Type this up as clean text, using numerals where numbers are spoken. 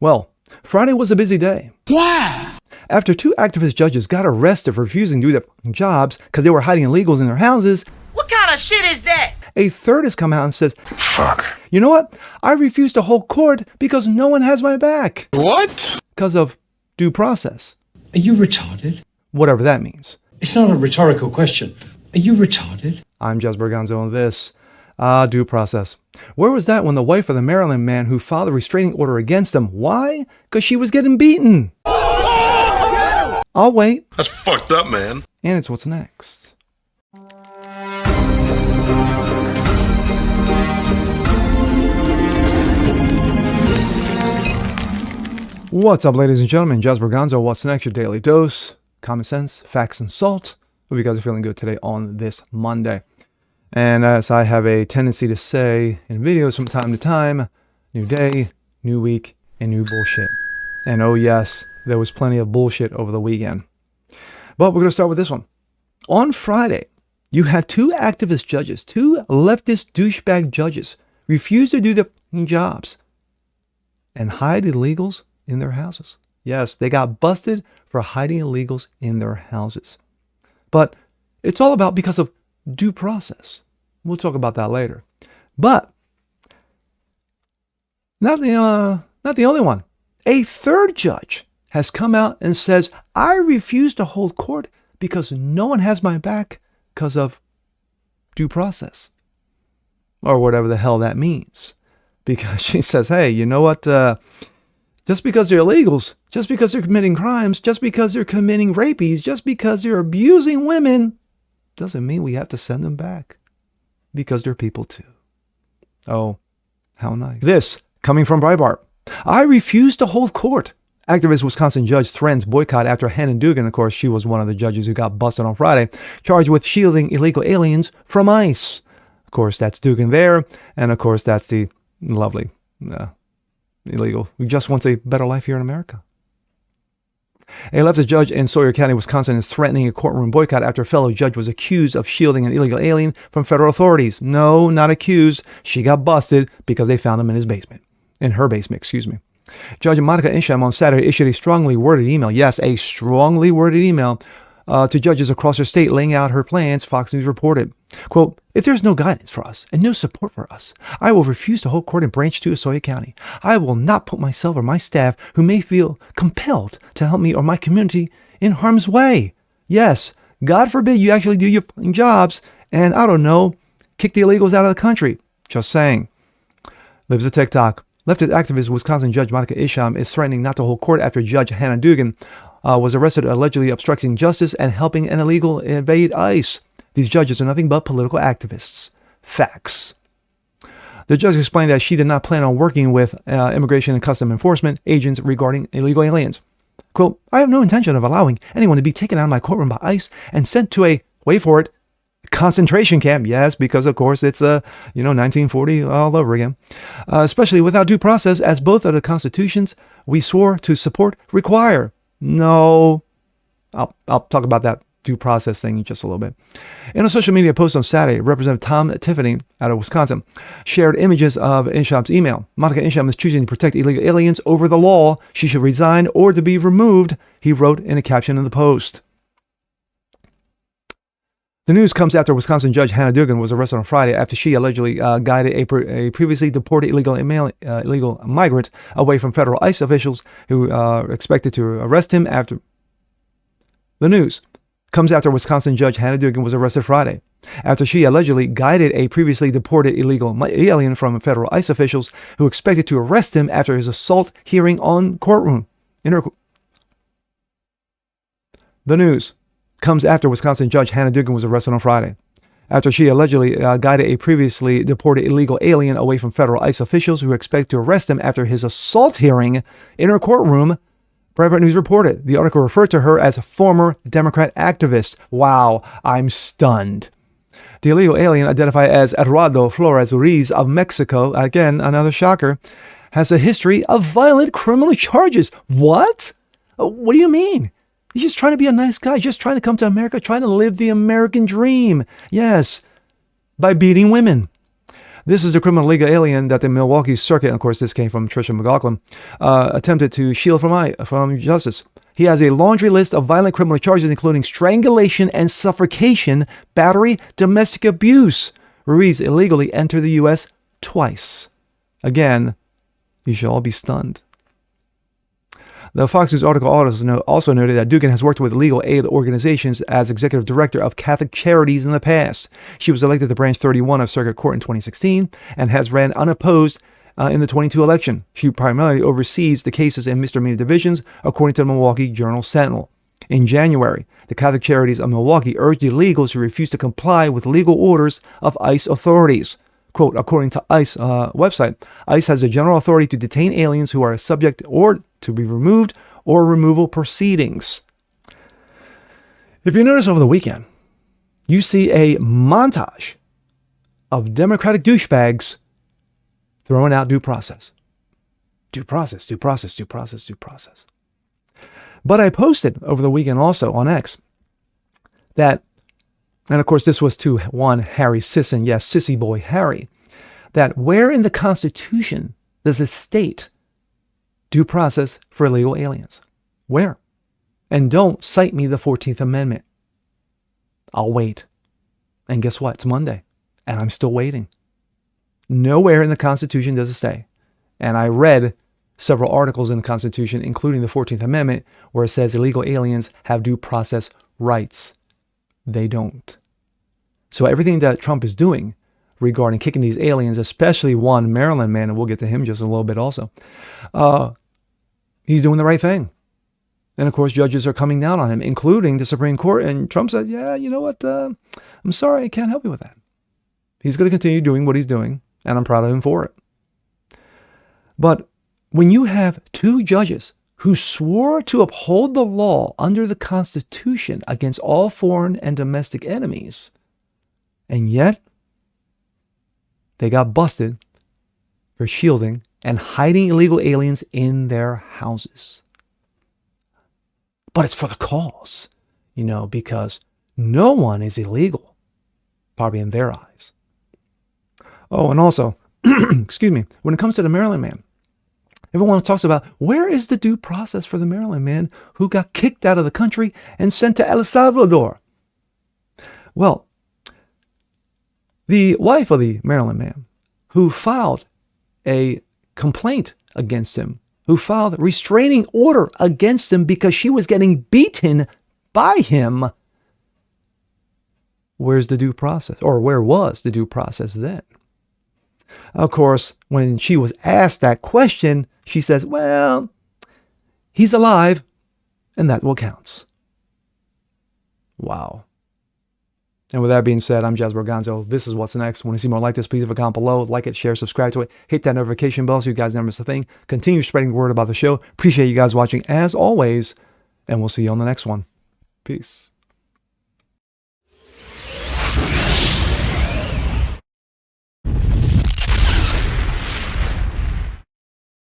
Well, Friday was a busy day. Yeah. After 2 activist judges got arrested for refusing to do their jobs because they were hiding illegals in their houses, What kind of shit is that? a third has come out and says, Fuck. you know what? I refuse to hold court because no one has my back. What? Because of due process. Are you retarded? Whatever that means. It's not a rhetorical question. Are you retarded? I'm Jazz Berganzo, and this, due process. Where was that when the wife of the Maryland man who filed a restraining order against him? Why? Because she was getting beaten. I'll wait. That's fucked up, man. And it's what's next. What's up, ladies and gentlemen? Jazz Berganzo. What's next? Your daily dose. Common sense, facts, and salt. Hope you guys are feeling good today on this Monday. And as I have a tendency to say in videos from time to time, new day, new week, and new bullshit. And oh yes, there was plenty of bullshit over the weekend. But we're going to start with this one. On Friday, you had 2 activist judges, 2 leftist douchebag judges, refuse to do their jobs and hide illegals in their houses. Yes, they got busted for hiding illegals in their houses. But it's all about because of due process. We'll talk about that later. But not the only one. A third judge has come out and says, I refuse to hold court because no one has my back because of due process. Or whatever the hell that means. Because she says, hey, you know what? Just because they're illegals, just because they're committing crimes, just because they're committing rapies, just because they're abusing women, doesn't mean we have to send them back. Because they're people too. Oh, how nice. This, coming from Breitbart. I refuse to hold court. Activist Wisconsin judge threatens boycott after Hannah Dugan, of course, she was one of the judges who got busted on Friday, charged with shielding illegal aliens from ICE. Of course, that's Dugan there. And of course, that's the lovely illegal who just wants a better life here in America. A leftist judge in Sawyer County, Wisconsin is threatening a courtroom boycott after a fellow judge was accused of shielding an illegal alien from federal authorities. No, not accused. She got busted because they found him in his basement. In her basement, excuse me. Judge Monica Isham on Saturday issued a strongly worded email. Yes, a strongly worded email to judges across her state laying out her plans, Fox News reported. Quote, if there's no guidance for us and no support for us, I will refuse to hold court in Branch 2 of Sawyer County. I will not put myself or my staff who may feel compelled to help me or my community in harm's way. Yes, God forbid you actually do your jobs and, I don't know, kick the illegals out of the country. Just saying. Lives of TikTok. Leftist activist Wisconsin Judge Monica Isham is threatening not to hold court after Judge Hannah Dugan was arrested allegedly obstructing justice and helping an illegal invade ICE. These judges are nothing but political activists. Facts. The judge explained that she did not plan on working with Immigration and Customs Enforcement agents regarding illegal aliens. Quote, I have no intention of allowing anyone to be taken out of my courtroom by ICE and sent to a, wait for it, concentration camp. Yes, because of course it's 1940 all over again. Especially without due process, as both of the constitutions we swore to support require. No, I'll talk about that due process thing in just a little bit. In a social media post on Saturday, Representative Tom Tiffany out of Wisconsin shared images of Isham's email. Monica Isham is choosing to protect illegal aliens over the law. She should resign or to be removed, he wrote in a caption in the post. The news comes after Wisconsin Judge Hannah Dugan was arrested on Friday after she allegedly guided a previously deported illegal migrant away from federal ICE officials who expected to arrest him after. The news comes after Wisconsin Judge Hannah Dugan was arrested Friday after she allegedly guided a previously deported illegal alien from federal ICE officials who expected to arrest him after his assault hearing on courtroom. The news comes after Wisconsin Judge Hannah Dugan was arrested on Friday after she allegedly guided a previously deported illegal alien away from federal ICE officials who were expected to arrest him after his assault hearing in her courtroom, Breitbart News reported. The article referred to her as a former Democrat activist. Wow, I'm stunned. The illegal alien, identified as Eduardo Flores Ruiz of Mexico, again, another shocker, has a history of violent criminal charges. What? What do you mean? He's just trying to be a nice guy, just trying to come to America, trying to live the American dream. Yes, by beating women. This is the criminal legal alien that the Milwaukee circuit, and of course this came from Tricia McLaughlin, attempted to shield from justice. He has a laundry list of violent criminal charges, including strangulation and suffocation, battery, domestic abuse. Ruiz illegally entered the U.S. twice. Again, you should all be stunned. The Fox News article also noted that Dugan has worked with legal aid organizations as executive director of Catholic Charities in the past. She was elected to Branch 31 of Circuit Court in 2016 and has ran unopposed in the 22 election. She primarily oversees the cases in misdemeanor divisions, according to the Milwaukee Journal-Sentinel. In January, the Catholic Charities of Milwaukee urged illegals to refuse to comply with legal orders of ICE authorities. Quote, according to ICE website, ICE has the general authority to detain aliens who are subject or to be removed or removal proceedings. If you notice over the weekend, you see a montage of Democratic douchebags throwing out due process. Due process, due process, due process, due process. But I posted over the weekend also on X that, and of course this was to one Harry Sisson, yes, Sissy Boy Harry, that where in the Constitution does it state due process for illegal aliens? Where? And don't cite me the 14th Amendment. I'll wait. And guess what? It's Monday, and I'm still waiting. Nowhere in the Constitution does it say. And I read several articles in the Constitution, including the 14th Amendment, where it says illegal aliens have due process rights. They don't. So everything that Trump is doing regarding kicking these aliens, especially one Maryland man, and we'll get to him just a little bit also, he's doing the right thing. And of course, judges are coming down on him, including the Supreme Court. And Trump said, yeah, you know what? I'm sorry, I can't help you with that. He's going to continue doing what he's doing, and I'm proud of him for it. But when you have two judges who swore to uphold the law under the Constitution against all foreign and domestic enemies, and yet they got busted for shielding and hiding illegal aliens in their houses. But it's for the cause, because no one is illegal, probably in their eyes. Oh, and also, excuse me, when it comes to the Maryland man, everyone talks about where is the due process for the Maryland man who got kicked out of the country and sent to El Salvador? Well, the wife of the Maryland man who filed a complaint against him, who filed a restraining order against him because she was getting beaten by him, where's the due process? Or where was the due process then? Of course, when she was asked that question, she says, well, he's alive, and that what counts. Wow. And with that being said, I'm Jazz Borganzo. This is What's Next. Want to see more like this, please leave a comment below. Like it, share, subscribe to it. Hit that notification bell so you guys never miss a thing. Continue spreading the word about the show. Appreciate you guys watching as always, and we'll see you on the next one. Peace.